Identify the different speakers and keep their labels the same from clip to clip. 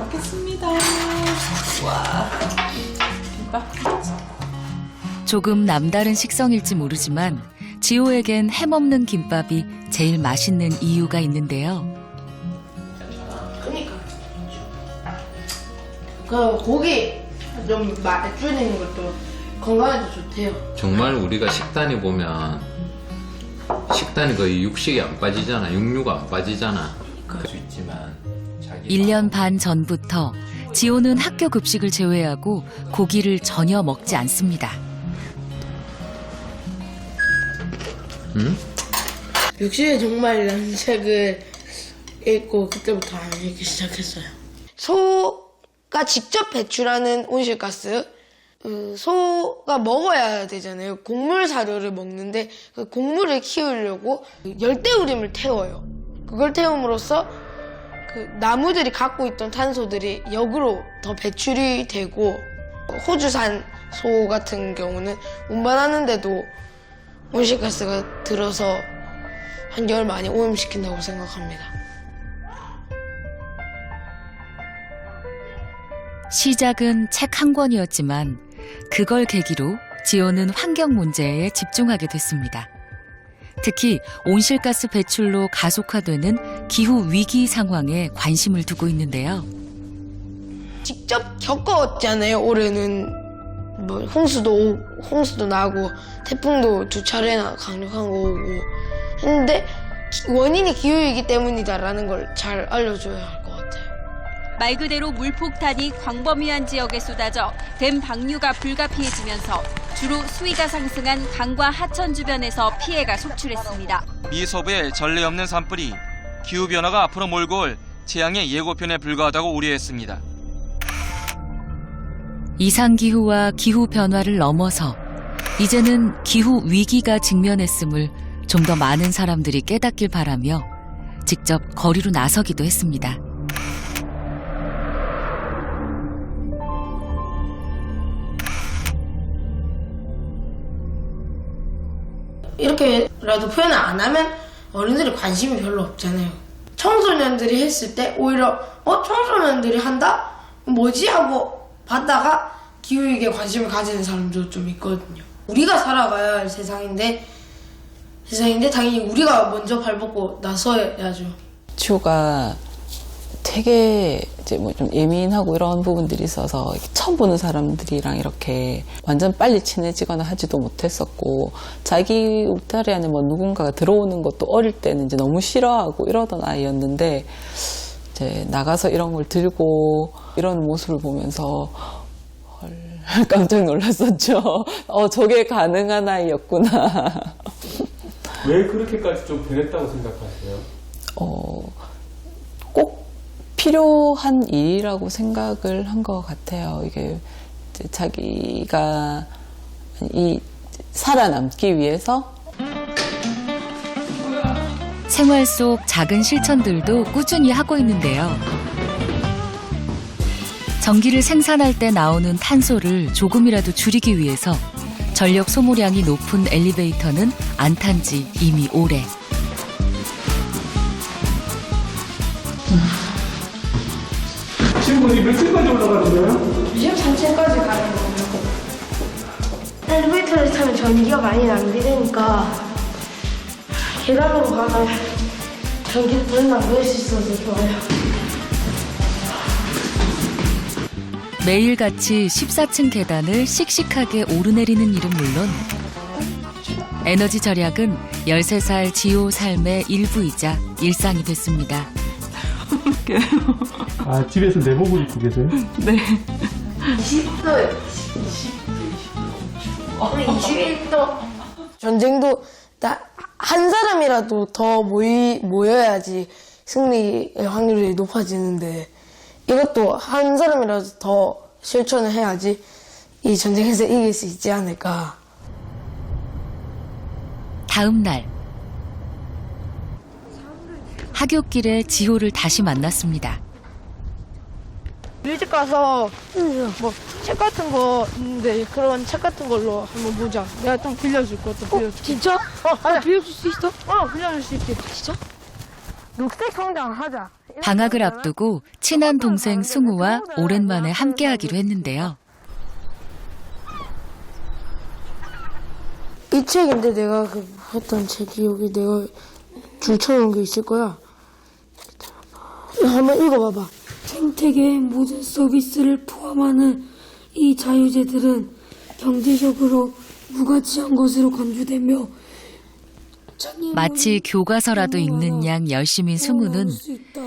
Speaker 1: 먹겠습니다. 와, 김밥.
Speaker 2: 조금 남다른 식성일지 모르지만 지호에겐 햄없는 김밥이 제일 맛있는 이유가 있는데요.
Speaker 3: 그러니까 그 고기 좀 줄이는 것도 건강에도 좋대요.
Speaker 4: 정말 우리가 식단에 보면 식단이 거의 육식이 안 빠지잖아. 육류가 안 빠지잖아. 그럴 수 있지만
Speaker 2: 1년 반 전부터 지호는 학교 급식을 제외하고 고기를 전혀 먹지 않습니다.
Speaker 4: 응?
Speaker 3: 육식에 정말이라는 책을 읽고 그때부터 안 읽기 시작했어요. 소가 직접 배출하는 온실가스, 소가 먹어야 되잖아요. 곡물 사료를 먹는데 그 곡물을 키우려고 열대우림을 태워요. 그걸 태움으로써 그 나무들이 갖고 있던 탄소들이 역으로 더 배출이 되고, 호주산 소 같은 경우는 운반하는데도 온실가스가 들어서 한결 많이 오염시킨다고 생각합니다.
Speaker 2: 시작은 책 한 권이었지만 그걸 계기로 지호는 환경 문제에 집중하게 됐습니다. 특히 온실가스 배출로 가속화되는 기후 위기 상황에 관심을 두고 있는데요.
Speaker 3: 직접 겪었잖아요. 올해는 뭐 홍수도 나고 태풍도 2차례나 강력한 거 오고 했는데 원인이 기후이기 때문이다라는 걸 잘 알려줘야 할 것 같아요.
Speaker 5: 말 그대로 물폭탄이 광범위한 지역에 쏟아져 댐 방류가 불가피해지면서 주로 수위가 상승한 강과 하천 주변에서 피해가 속출했습니다.
Speaker 6: 미서부의 전례 없는 산불이 기후변화가 앞으로 몰고 올 재앙의 예고편에 불과하다고 우려했습니다.
Speaker 2: 이상기후와 기후변화를 넘어서 이제는 기후 위기가 직면했음을 좀 더 많은 사람들이 깨닫길 바라며 직접 거리로 나서기도 했습니다.
Speaker 3: 이렇게라도 표현을 안 하면 어른들이 관심이 별로 없잖아요. 청소년들이 했을 때 오히려 청소년들이 한다? 뭐지? 하고 봤다가 기후위기에 관심을 가지는 사람도 좀 있거든요. 우리가 살아가야 할 세상인데 당연히 우리가 먼저 발벗고 나서야죠.
Speaker 1: 지호가 되게 이제 뭐 좀 예민하고 이런 부분들이 있어서 처음 보는 사람들이랑 이렇게 완전 빨리 친해지거나 하지도 못했었고, 자기 울타리 안에 뭐 누군가가 들어오는 것도 어릴 때는 이제 너무 싫어하고 이러던 아이였는데, 이제 나가서 이런 걸 들고 이런 모습을 보면서 헐, 깜짝 놀랐었죠. 저게 가능한 아이였구나.
Speaker 7: 왜 그렇게까지 좀 변했다고 생각하세요?
Speaker 1: 꼭 필요한 일이라고 생각을 한 것 같아요. 이게 이제 자기가 살아남기 위해서.
Speaker 2: 생활 속 작은 실천들도 꾸준히 하고 있는데요. 전기를 생산할 때 나오는 탄소를 조금이라도 줄이기 위해서 전력 소모량이 높은 엘리베이터는 안 탄 지 이미 오래.
Speaker 7: 지금 어디 몇 층까지 올라가는 거예요?
Speaker 3: 23층까지 가는 거예요. 엘리베이터를 타면 전기가 많이 낭비되니까 계단으로 가면 전기를 덜 낭비할 수 있어서 좋아요.
Speaker 2: 매일같이 14층 계단을 씩씩하게 오르내리는 일은 물론 에너지 절약은 13살 지호 삶의 일부이자 일상이 됐습니다.
Speaker 7: 아, 집에서 내복을 입고 계세요?
Speaker 1: 네.
Speaker 3: 20도요. 21도. 전쟁도 한 사람이라도 더 모여야지 승리의 확률이 높아지는데, 이것도 한 사람이라도 더 실천을 해야지 이 전쟁에서 이길 수 있지 않을까.
Speaker 2: 다음 날 하굣길에 지호를 다시 만났습니다.
Speaker 3: 일찍 가서 뭐 책 같은 거 있는데 그런 책 같은 걸로 한번 보자. 내가 좀 빌려줄 것도 빌려줄. 진짜? 빌려줄 수 있어? 빌려줄 수 있지. 진짜? 녹색 성장 하자.
Speaker 2: 방학을 앞두고 친한 동생 승우와 오랜만에 함께하기로 했는데요.
Speaker 3: 이 책인데 내가 했던 책이 여기 내가 줄쳐놓은 게 있을 거야. 한번 읽어봐봐.
Speaker 8: 생태계의 모든 서비스를 포함하는 이 자유재들은 경제적으로 무가치한 것으로 간주되며
Speaker 2: 마치 교과서라도 읽는 양 열심인 승우는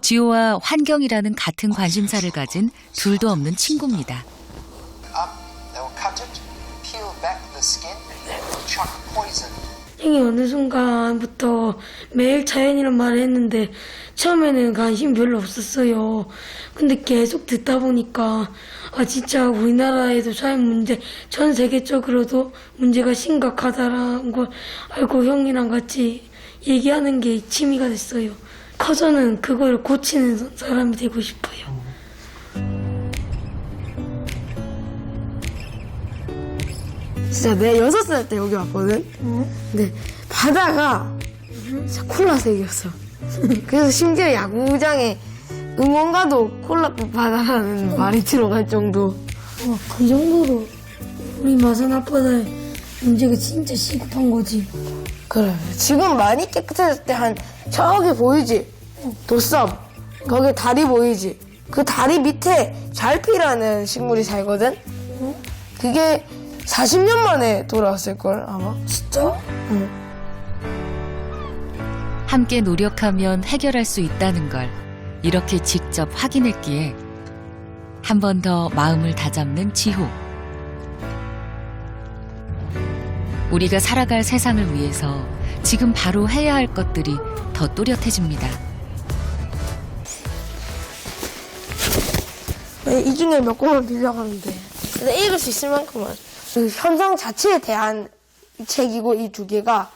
Speaker 2: 지호와 환경이라는 같은 관심사를 가진 둘도 없는 친구입니다.
Speaker 8: 생이 어느 순간부터 매일 자연이란 말을 했는데 처음에는 관심이 별로 없었어요. 근데 계속 듣다 보니까 진짜 우리나라에도 자연 문제, 전 세계적으로도 문제가 심각하다라는 걸 알고 형이랑 같이 얘기하는 게 취미가 됐어요. 커서는 그걸 고치는 사람이 되고 싶어요.
Speaker 3: 진짜 내가 6살 때 여기 왔거든? 근데 바다가 진짜 콜라색이었어. 그래서 심지어 야구장에 응원가도 콜라 바다라는 말이 들어갈 정도.
Speaker 8: 그 정도로 우리 마산 앞바다에 문제가 진짜 시급한 거지.
Speaker 3: 그래. 지금 많이 깨끗해졌을 때 저기 보이지? 도섬. 거기 다리 보이지? 그 다리 밑에 잘피라는 식물이 살거든? 그게 40년 만에 돌아왔을걸, 아마.
Speaker 8: 진짜?
Speaker 3: 응.
Speaker 2: 함께 노력하면 해결할 수 있다는 걸 이렇게 직접 확인했기에 한 번 더 마음을 다잡는 지호. 우리가 살아갈 세상을 위해서 지금 바로 해야 할 것들이 더 또렷해집니다.
Speaker 3: 이 중에 몇 권만 빌려가면 돼. 근데 읽을 수 있을 만큼은. 그 현상 자체에 대한 책이고, 이 두 개가.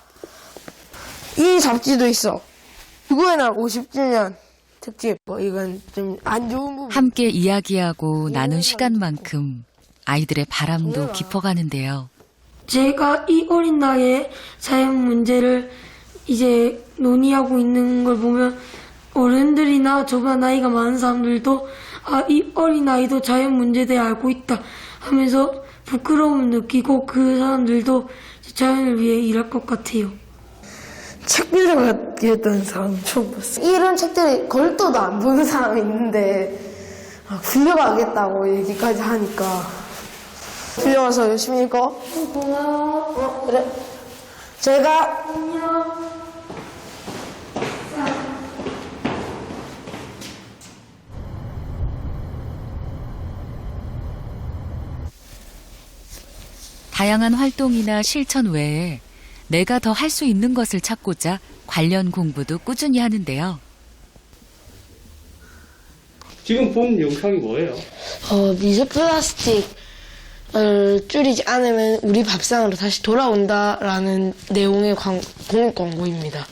Speaker 3: 이 잡지도 있어. 지구의 날 50주년 특집. 이건 좀 안 좋은 부분.
Speaker 2: 함께 이야기하고 나눈 시간만큼 아이들의 바람도 깊어가는데요.
Speaker 8: 제가 이 어린 나이에 자연 문제를 이제 논의하고 있는 걸 보면 어른들이나 저보다 나이가 많은 사람들도 이 어린 아이도 자연 문제에 대해 알고 있다 하면서 부끄러움을 느끼고 그 사람들도 자연을 위해 일할 것 같아요.
Speaker 3: 책 빌려가겠다는 사람 처음 봤어. 이런 책들이 걸도도 안 보는 사람이 있는데 빌려가겠다고 얘기까지 하니까 빌려가서 열심히 읽어.
Speaker 8: 고마워.
Speaker 3: 그래. 제가
Speaker 8: 안녕.
Speaker 2: 다양한 활동이나 실천 외에 내가 더 할 수 있는 것을 찾고자 관련 공부도 꾸준히 하는데요.
Speaker 7: 지금 본 영상이 뭐예요?
Speaker 3: 미세 플라스틱을 줄이지 않으면 우리 밥상으로 다시 돌아온다라는 내용의 공익 광고입니다.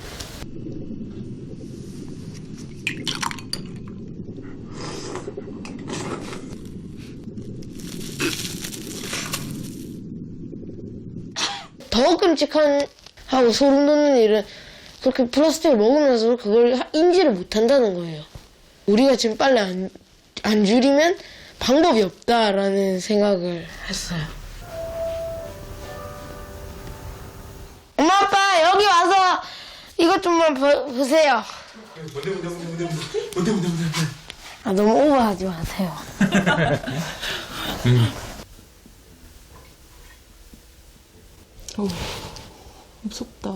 Speaker 3: 더 끔찍한 하고 소름 돋는 일은 그렇게 플라스틱을 먹으면서 그걸 인지를 못한다는 거예요. 우리가 지금 빨리 안 줄이면 방법이 없다라는 생각을 했어요. 엄마 아빠 여기 와서 이것 좀만 보세요. 뭔데. 너무 오버하지 마세요.
Speaker 1: 무섭다.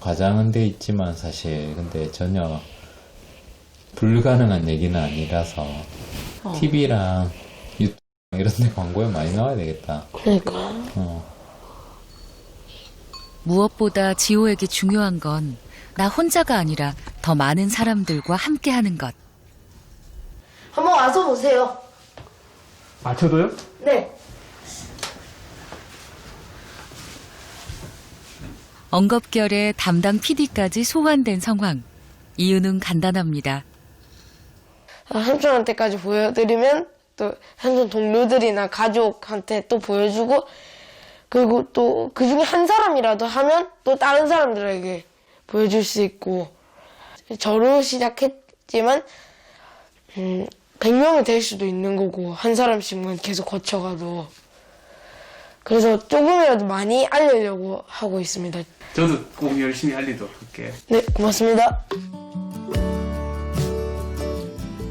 Speaker 4: 과장은 돼 있지만 사실 근데 전혀 불가능한 얘기는 아니라서 TV랑 유튜브 이런 데 광고에 많이 나와야 되겠다.
Speaker 3: 그러니까.
Speaker 2: 무엇보다 지호에게 중요한 건 나 혼자가 아니라 더 많은 사람들과 함께하는 것.
Speaker 3: 한번 와서 보세요.
Speaker 7: 저도요?
Speaker 3: 네.
Speaker 2: 엉겁결에 담당 PD까지 소환된 상황. 이유는 간단합니다.
Speaker 3: 삼촌한테까지 보여드리면 또 삼촌 동료들이나 가족한테 또 보여주고 그리고 또 그 중에 한 사람이라도 하면 또 다른 사람들에게 보여줄 수 있고 저로 시작했지만 100명이 될 수도 있는 거고 한 사람씩만 계속 거쳐가도 그래서 조금이라도 많이 알리려고 하고 있습니다.
Speaker 7: 저도 꼭 열심히 알리도록 할게요.
Speaker 3: 네, 고맙습니다.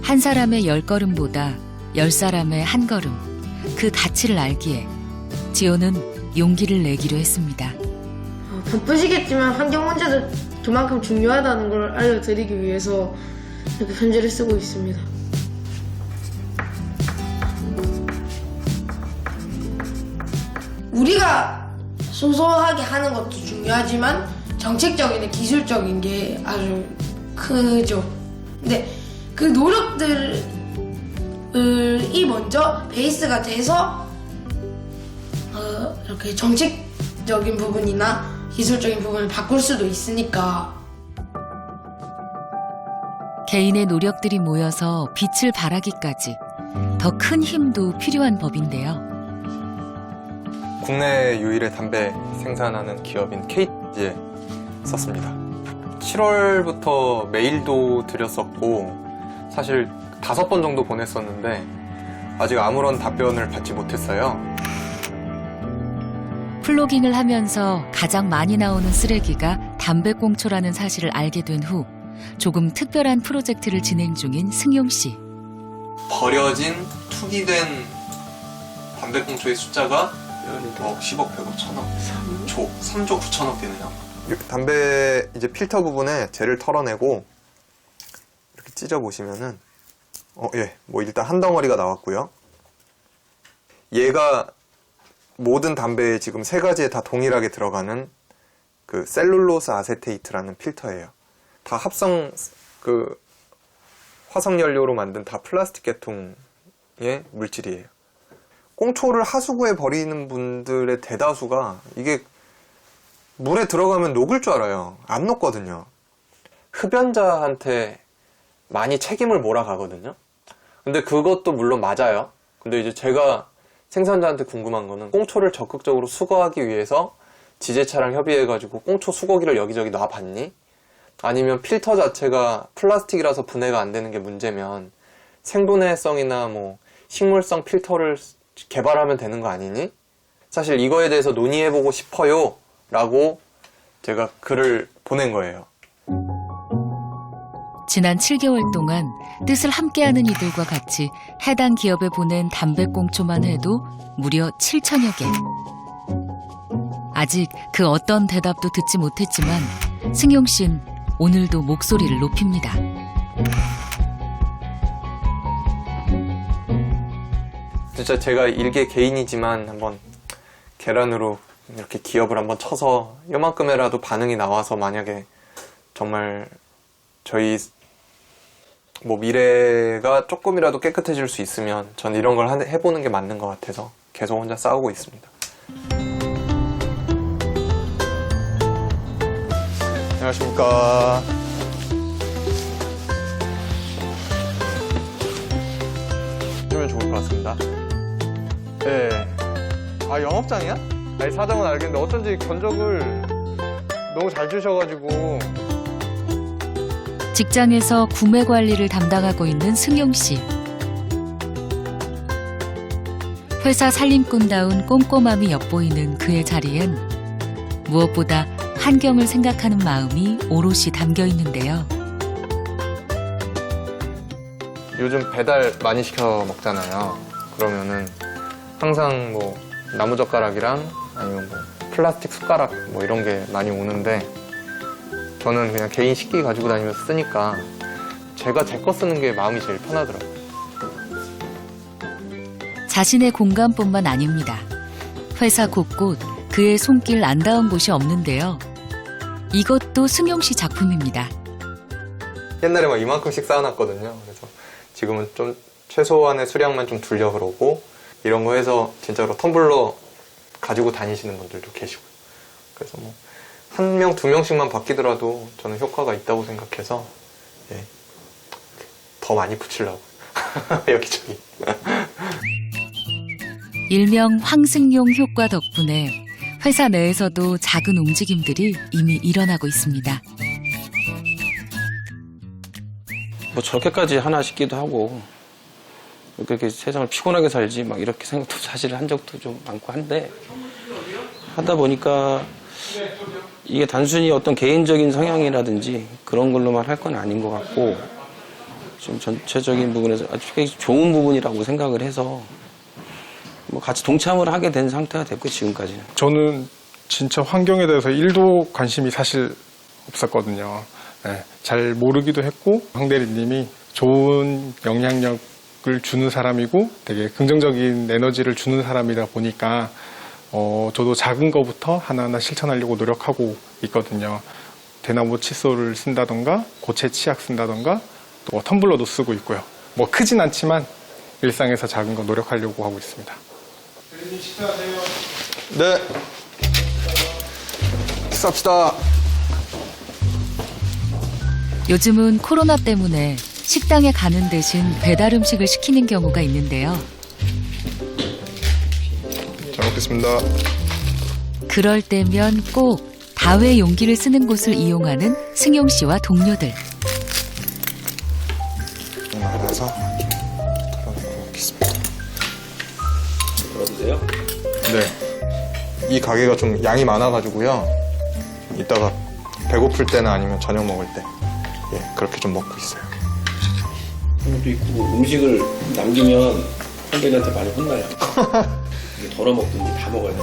Speaker 2: 한 사람의 10걸음보다 10사람의 한 걸음, 그 가치를 알기에 지호는 용기를 내기로 했습니다.
Speaker 3: 바쁘시겠지만 환경 문제도 그만큼 중요하다는 걸 알려드리기 위해서 이렇게 편지를 쓰고 있습니다. 우리가 소소하게 하는 것도 중요하지만 정책적인 기술적인 게 아주 크죠. 근데 그 노력들이 먼저 베이스가 돼서 이렇게 정책적인 부분이나 기술적인 부분을 바꿀 수도 있으니까.
Speaker 2: 개인의 노력들이 모여서 빛을 발하기까지 더 큰 힘도 필요한 법인데요.
Speaker 9: 국내 유일의 담배 생산하는 기업인 KT에 썼습니다. 7월부터 메일도 드렸었고 사실 5번 정도 보냈었는데 아직 아무런 답변을 받지 못했어요.
Speaker 2: 플로깅을 하면서 가장 많이 나오는 쓰레기가 담배꽁초라는 사실을 알게 된 후 조금 특별한 프로젝트를 진행 중인 승용 씨.
Speaker 9: 버려진 투기된 담배꽁초의 숫자가 10억, 100억, 1000억, 3조 9천억 되네요. 담배 이제 필터 부분에 젤을 털어내고 이렇게 찢어보시면은 뭐 일단 한 덩어리가 나왔고요. 얘가 모든 담배에 지금 3가지에 다 동일하게 들어가는 그 셀룰로스 아세테이트라는 필터예요. 다 합성 화석연료로 만든 다 플라스틱 계통의 물질이에요. 꽁초를 하수구에 버리는 분들의 대다수가 이게 물에 들어가면 녹을 줄 알아요. 안 녹거든요. 흡연자한테 많이 책임을 몰아가거든요. 근데 그것도 물론 맞아요. 근데 이제 제가 생산자한테 궁금한 거는 꽁초를 적극적으로 수거하기 위해서 지제차랑 협의해가지고 꽁초 수거기를 여기저기 놔봤니? 아니면 필터 자체가 플라스틱이라서 분해가 안 되는 게 문제면 생분해성이나 뭐 식물성 필터를 개발하면 되는 거 아니니? 사실 이거에 대해서 논의해보고 싶어요 라고 제가 글을 보낸 거예요.
Speaker 2: 지난 7개월 동안 뜻을 함께하는 이들과 같이 해당 기업에 보낸 담배꽁초만 해도 무려 7천여 개. 아직 그 어떤 대답도 듣지 못했지만 승용 씨는 오늘도 목소리를 높입니다.
Speaker 9: 진짜 제가 일개 개인이지만 한번 계란으로 이렇게 기업을 한번 쳐서 요만큼이라도 반응이 나와서 만약에 정말 저희 뭐 미래가 조금이라도 깨끗해질 수 있으면 전 이런 걸 해보는 게 맞는 것 같아서 계속 혼자 싸우고 있습니다. 안녕하십니까. 이러면 좋을 것 같습니다. 네. 아, 영업장이야? 아니, 사정은 알겠는데 어쩐지 견적을 너무 잘 주셔가지고.
Speaker 2: 직장에서 구매 관리를 담당하고 있는 승용 씨. 회사 살림꾼다운 꼼꼼함이 엿보이는 그의 자리엔 무엇보다 환경을 생각하는 마음이 오롯이 담겨 있는데요.
Speaker 9: 요즘 배달 많이 시켜 먹잖아요. 그러면은 항상 뭐 나무젓가락이랑 아니면 뭐 플라스틱 숟가락 뭐 이런 게 많이 오는데 저는 그냥 개인 식기 가지고 다니면서 쓰니까 제가 제 거 쓰는 게 마음이 제일 편하더라고요.
Speaker 2: 자신의 공간뿐만 아닙니다. 회사 곳곳 그의 손길 안 닿은 곳이 없는데요. 이것도 승용 씨 작품입니다.
Speaker 9: 옛날에 막 이만큼씩 쌓아놨거든요. 그래서 지금은 좀 최소한의 수량만 좀 두려고 그러고 이런 거 해서 진짜로 텀블러 가지고 다니시는 분들도 계시고 그래서 뭐 1명, 2명씩만 바뀌더라도 저는 효과가 있다고 생각해서 예, 더 많이 붙이려고 여기저기.
Speaker 2: 일명 황승용 효과 덕분에 회사 내에서도 작은 움직임들이 이미 일어나고 있습니다.
Speaker 10: 뭐 저렇게까지 하나 싶기도 하고 그렇게 세상을 피곤하게 살지 막 이렇게 생각도 사실 한 적도 좀 많고 한데 하다 보니까 이게 단순히 어떤 개인적인 성향이라든지 그런 걸로만 할 건 아닌 것 같고 좀 전체적인 부분에서 아주 굉장히 좋은 부분이라고 생각을 해서 뭐 같이 동참을 하게 된 상태가 됐고 지금까지는.
Speaker 11: 저는 진짜 환경에 대해서 1도 관심이 사실 없었거든요. 네, 잘 모르기도 했고 황 대리님이 좋은 영향력을 주는 사람이고 되게 긍정적인 에너지를 주는 사람이다 보니까 저도 작은 거부터 하나하나 실천하려고 노력하고 있거든요. 대나무 칫솔을 쓴다던가 고체 치약 쓴다던가 또 텀블러도 쓰고 있고요. 뭐 크진 않지만 일상에서 작은 거 노력하려고 하고 있습니다. 대리님 식사하세요.
Speaker 9: 네. 식사합시다.
Speaker 2: 요즘은 코로나 때문에 식당에 가는 대신 배달 음식을 시키는 경우가 있는데요.
Speaker 11: 잘 먹겠습니다.
Speaker 2: 그럴 때면 꼭 다회 용기를 쓰는 곳을 이용하는 승용 씨와 동료들.
Speaker 11: 알아서 털어놓고 먹겠습니다.
Speaker 10: 그러세요?
Speaker 11: 네. 이 가게가 좀 양이 많아가지고요. 이따가 배고플 때나 아니면 저녁 먹을 때 그렇게 좀 먹고 있어요.
Speaker 10: 형도 있고 음식을 남기면 선배들한테 많이 혼나요. 이게 덜어 먹든지 다 먹어야 돼.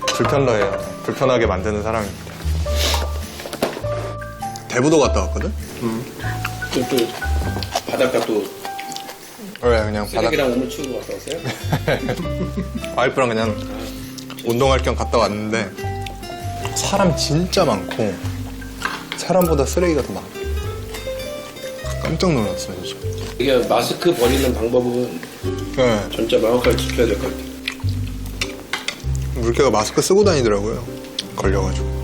Speaker 11: 불편러예요. 불편하게 만드는 사람입니다. 대부도 갔다 왔거든?
Speaker 10: 또 바닷가 또
Speaker 11: 왜 그냥
Speaker 10: 쓰레기랑 오물 치우고 갔다 왔어요?
Speaker 11: 와이프랑 그냥 운동할 겸 갔다 왔는데 사람 진짜 많고 사람보다 쓰레기가 더 많아. 깜짝 놀랐어요, 진짜.
Speaker 10: 이게 마스크 버리는 방법은
Speaker 11: 네.
Speaker 10: 진짜 명확하게 지켜야 될 것 같아요.
Speaker 11: 물개가 마스크 쓰고 다니더라고요. 걸려가지고.